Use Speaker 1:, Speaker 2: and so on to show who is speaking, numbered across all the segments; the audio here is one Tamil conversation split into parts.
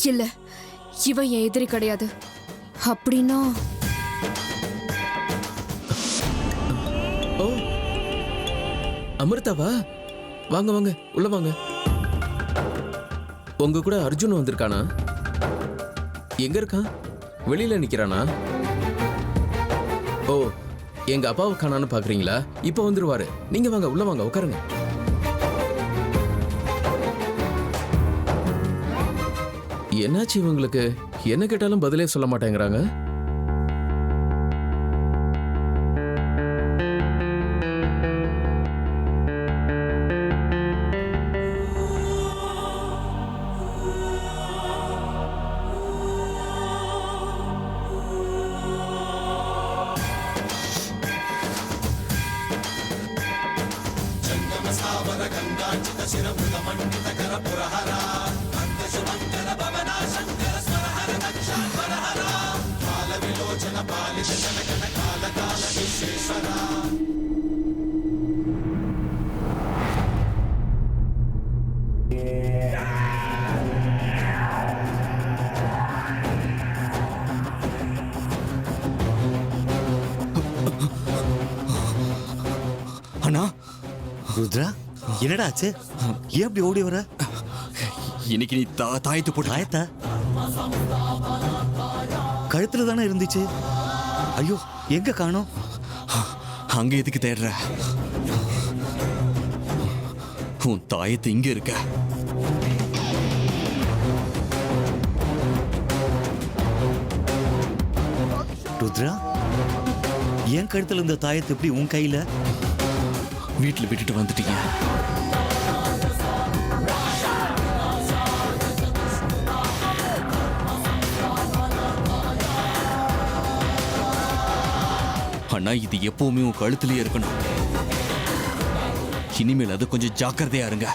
Speaker 1: இல்ல, இவன் என் எதிரி கிடையாது. அப்படின்னா
Speaker 2: ஓ அமிர்தாவா? வாங்க வாங்க உள்ள வாங்க. உங்க கூட அர்ஜுன் வந்திருக்கானா? எங்க இருக்கான்? வெளியில நிக்கிறானா? ஓ எங்க அப்பாவை காணான்னு பாக்குறீங்களா? இப்ப வந்துருவாரு. நீங்க வாங்க உள்ள வாங்க உட்காருங்க. என்னாச்சு இவங்களுக்கு? என்ன கேட்டாலும் பதிலே சொல்ல மாட்டேங்கிறாங்க.
Speaker 3: அண்ணா
Speaker 4: ருத்ரா, என்னடா ஆச்சு? ஏன் அப்படி ஓடி வர?
Speaker 3: இன்னைக்கு நீ தாயத்து போட்டு
Speaker 4: தாயத்தா கழுத்துல தானே இருந்துச்சு. ஐயோ, எங்க காணோம்?
Speaker 3: அங்க எதுக்கு தேடுற? உன் தாயத்து இங்க இருக்க.
Speaker 4: ருத்ரா, என் கழுத்துல இருந்த தாயத்து எப்படி உன் கையில?
Speaker 3: வீட்டுல விட்டுட்டு வந்துட்டீங்க. அண்ணா, இது எப்பவுமே உன் கழுத்துலயே இருக்கணும். இனிமேல் அது கொஞ்சம் ஜாக்கிரதையா இருங்க.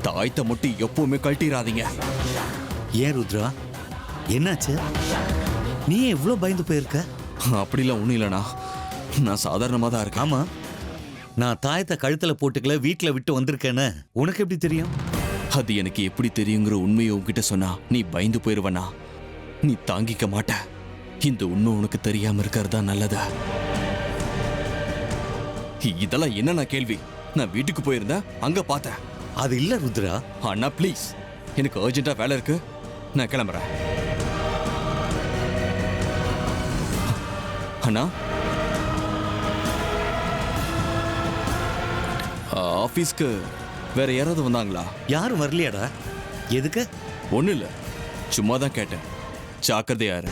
Speaker 3: தாயத்தை மட்டும் எப்பவுமே கழட்டிடாதீங்க.
Speaker 4: ஏன் ருத்ரா, என்னாச்சு? நீ ஏன் இவ்வளவு பயந்து போயிருக்க?
Speaker 3: அப்படிலாம் ஒண்ணும் இல்லைண்ணா, நான் சாதாரணமா தான் இருக்கேன்.
Speaker 4: ஆமா, நான் தாயத்தை கழுத்துல போட்டுக்கல, வீட்டுல விட்டு வந்திருக்கேன்னு உனக்கு எப்படி தெரியும்?
Speaker 3: அது எனக்கு எப்படி தெரியுங்கிற உண்மையை உன்கிட்ட சொன்னா நீ பயந்து போயிருவனா? நீ தாங்கிக்க மாட்ட. இந்த உண்மை உனக்கு தெரியாம இருக்கிறதா நல்லதா? இதெல்லாம் என்ன கேள்வி? நான் வீட்டுக்கு போயிருந்தேன், அங்க பார்த்தேன்.
Speaker 4: அது இல்ல ருத்ரா.
Speaker 3: அண்ணா ப்ளீஸ், எனக்கு அர்ஜென்ட்டா வேலை இருக்கு, நான் கிளம்புறேன். அண்ணா, ஆபீஸ்க்கு வேற யாராவது வந்தாங்களா?
Speaker 4: யாரும் வரலையாடா? எதுக்கு?
Speaker 3: ஒண்ணு இல்ல, சும்மா தான் கேட்டேன். ஜாக்கிரதையா இரு.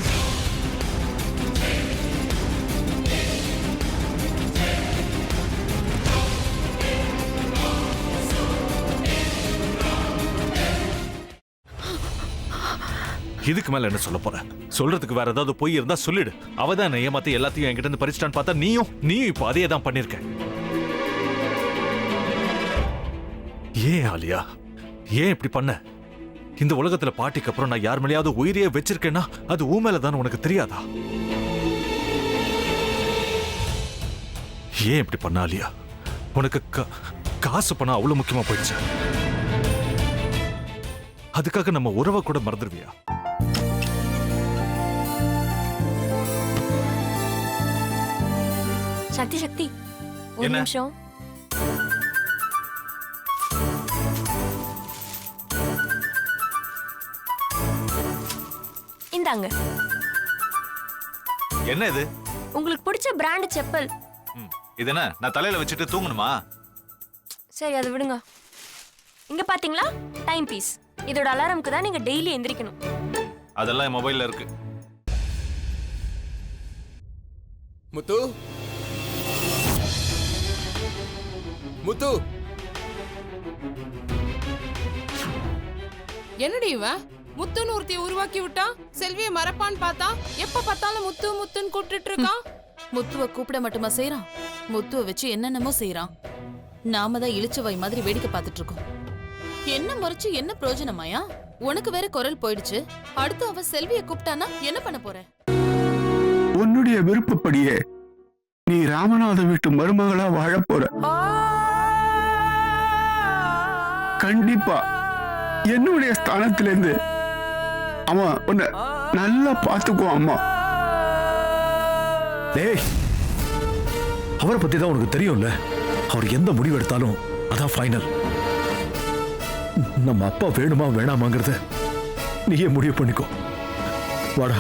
Speaker 5: இதுக்கு மேல என்ன சொல்ல போற? சொல்றதுக்கு வேற ஏதாவது போய் இருந்தா சொல்லிடு. அவதான் ஏமாத்தி எல்லாத்தையும் என்கிட்ட இருந்து பறிச்சிட்டான்னு பார்த்தா நீயும் இப்ப அதே தான் பண்ணிருக்க. ஏன் ஆலியா, ஏன் இப்படி பண்ண? இந்த உலகத்துல பாட்டிக்கு அப்புறம் நான் யார் மேலேயாவது உயிரையே வச்சிருக்கேன்னா அது ஊ மேலதான் உனக்கு தெரியாதா? ஏன் இப்படி பண்ண ஆலியா? உனக்கு காசு பணம் அவ்வளவு முக்கியமா போயிடுச்சு. அதுக்காக நம்ம உறவை கூட மறந்துடுவியா?
Speaker 6: சக்தி சக்தி, ஒரு நிமிஷம். இந்தாங்க.
Speaker 5: என்ன இது?
Speaker 6: உங்களுக்கு பிடிச்ச பிராண்ட் செப்பல்.
Speaker 5: இது என்ன, நான் தலையில வச்சுட்டு தூங்கணுமா?
Speaker 6: சரி, அதை விடுங்க. இங்க பாத்தீங்களா, டைம் பீஸ். இதோட அலாரம்க்கு தான் நீங்க டெய்லி எந்திரிக்கணும்.
Speaker 5: அதெல்லாம் என் மொபைல்ல இருக்கு.
Speaker 2: முத்து, முத்து,
Speaker 7: என்னடி இவன் முத்துன்னு ஒருத்திய உருவாக்கி விட்டான். செல்விய மறப்பான்னு பார்த்தா எப்ப பார்த்தாலும் முத்து முத்துன்னு கூப்பிட்டு இருக்கான்.
Speaker 8: முத்துவ கூப்பிட மட்டுமா செய்யறான், முத்துவ வச்சு என்னென்னமோ செய்யறான். நாம தான் இளிச்சவாய் மாதிரி வேடிக்கை பார்த்துட்டு இருக்கோம். என்ன முறைச்சு என்ன பிரயோஜனமாயா? உனக்கு வேற குரல் போயிடுச்சு. அடுத்து அவ செல்விய கூப்பிட்டானா என்ன பண்ண போற?
Speaker 9: உன்னுடைய விருப்பப்படியே நீ ராமநாத வீட்டு மருமகளா வாழ போற. கண்டிப்பா என்னுடைய ஸ்தானத்திலிருந்து அவன் உன்னை நல்லா பார்த்துக்குவான் அம்மா.
Speaker 5: டேய், அவரை பத்தி தான் உனக்கு தெரியும்ல. அவர் எந்த முடிவு எடுத்தாலும் அதான் ஃபைனல். நம்ம அப்பா வேணுமா வேணாமாங்கிறத நீயே முடிவு பண்ணிக்கோ. வாடா.